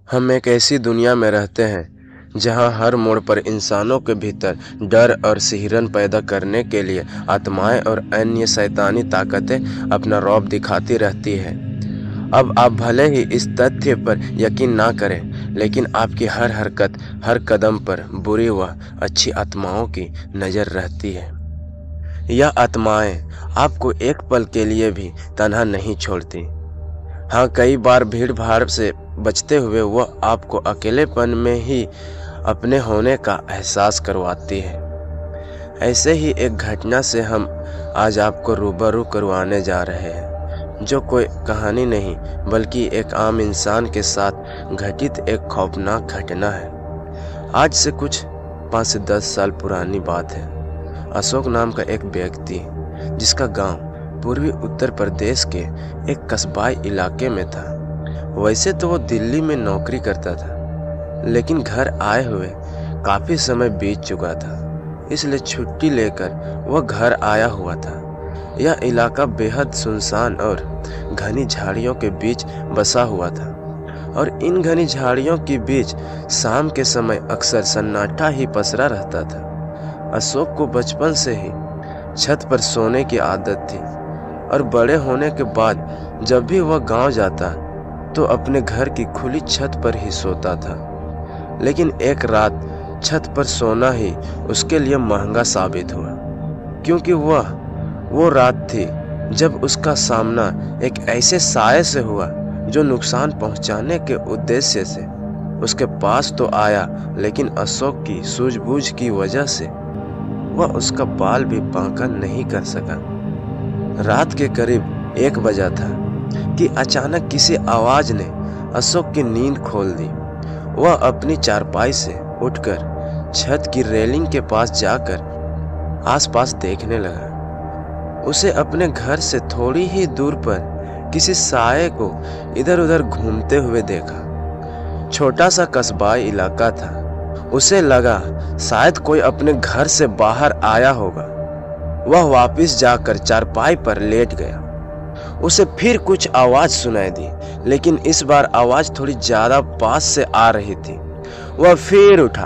हम एक ऐसी दुनिया में रहते हैं जहां हर मोड़ पर इंसानों के भीतर डर और सिहरन पैदा करने के लिए आत्माएं और अन्य शैतानी ताकतें अपना रौब दिखाती रहती हैं। अब आप भले ही इस तथ्य पर यकीन ना करें, लेकिन आपकी हर हरकत, हर कदम पर बुरी व अच्छी आत्माओं की नज़र रहती है। यह आत्माएं आपको एक पल के लिए भी तन्हा नहीं छोड़ती। हाँ, कई बार भीड़ भाड़ से बचते हुए वह आपको अकेलेपन में ही अपने होने का एहसास करवाती है। ऐसे ही एक घटना से हम आज आपको रूबरू करवाने जा रहे हैं, जो कोई कहानी नहीं बल्कि एक आम इंसान के साथ घटित एक खौफनाक घटना है। आज से कुछ 5 से 10 साल पुरानी बात है। अशोक नाम का एक व्यक्ति, जिसका गांव पूर्वी उत्तर प्रदेश के एक कस्बाई इलाके में था। वैसे तो वो दिल्ली में नौकरी करता था, लेकिन घर आए हुए काफ़ी समय बीत चुका था, इसलिए छुट्टी लेकर वह घर आया हुआ था। यह इलाका बेहद सुनसान और घनी झाड़ियों के बीच बसा हुआ था, और इन घनी झाड़ियों के बीच शाम के समय अक्सर सन्नाटा ही पसरा रहता था। अशोक को बचपन से ही छत पर सोने की आदत थी, और बड़े होने के बाद जब भी वह गांव जाता तो अपने घर की खुली छत पर ही सोता था। लेकिन एक रात छत पर सोना ही उसके लिए महंगा साबित हुआ, क्योंकि वो रात थी जब उसका सामना एक ऐसे साये से हुआ जो नुकसान पहुंचाने के उद्देश्य से उसके पास तो आया, लेकिन अशोक की सूझबूझ की वजह से वह उसका बाल भी बांका नहीं कर सका। रात के करीब 1 बजा था कि अचानक किसी आवाज ने अशोक की नींद खोल दी। वह अपनी चारपाई से उठकर छत की रेलिंग के पास जाकर आसपास देखने लगा। उसे अपने घर से थोड़ी ही दूर पर किसी साये को इधर उधर घूमते हुए देखा। छोटा सा कस्बाई इलाका था। उसे लगा शायद कोई अपने घर से बाहर आया होगा। वह वापस जाकर चारपाई पर लेट गया। उसे फिर कुछ आवाज सुनाई दी, लेकिन इस बार आवाज थोड़ी ज्यादा पास से आ रही थी। वह फिर उठा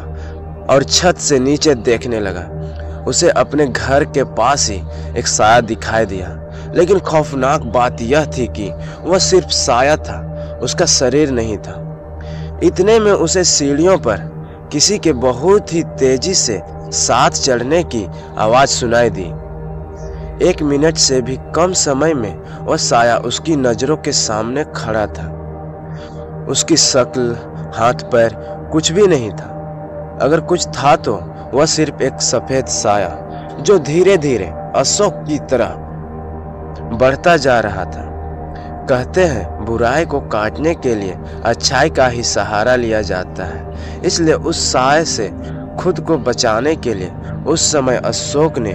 और छत से नीचे देखने लगा। उसे अपने घर के पास ही एक साया दिखाई दिया, लेकिन खौफनाक बात यह थी कि वह सिर्फ साया था, उसका शरीर नहीं था। इतने में उसे सीढ़ियों पर किसी के बहुत ही तेजी से साथ चढ़ने की आवाज सुनाई दी। 1 मिनट से भी कम समय में वह साया उसकी नजरों के सामने खड़ा था। उसकी शक्ल, हाथ पैर कुछ भी नहीं था। अगर कुछ था तो वह सिर्फ एक सफेद साया, जो धीरे धीरे अशोक की तरह बढ़ता जा रहा था। कहते हैं, बुराई को काटने के लिए अच्छाई का ही सहारा लिया जाता है। इसलिए उस साये से खुद को बचाने के लिए उस समय अशोक ने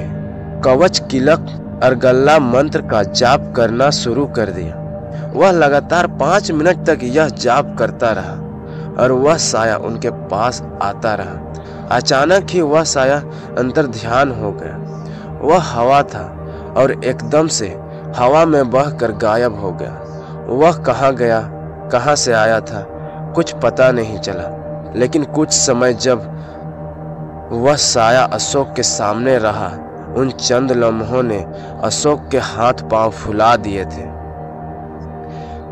कवच, किलक और गल्ला मंत्र का जाप करना शुरू कर दिया। वह लगातार 5 मिनट तक यह जाप करता रहा, और वह साया उनके पास आता रहा। अचानक ही वह साया अंतर ध्यान हो गया। वह हवा था, और एकदम से हवा में बहकर गायब हो गया। वह कहाँ गया, कहाँ से आया था, कुछ पता नहीं चला। लेकिन कुछ समय जब वह साया अशोक के सामने रहा, उन चंद लम्हों ने अशोक के हाथ पांव फुला दिए थे।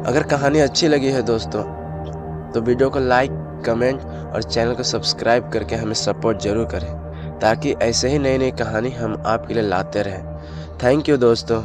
अगर कहानी अच्छी लगी है दोस्तों, तो वीडियो को लाइक, कमेंट और चैनल को सब्सक्राइब करके हमें सपोर्ट जरूर करें, ताकि ऐसे ही नई नई कहानी हम आपके लिए लाते रहें। थैंक यू दोस्तों।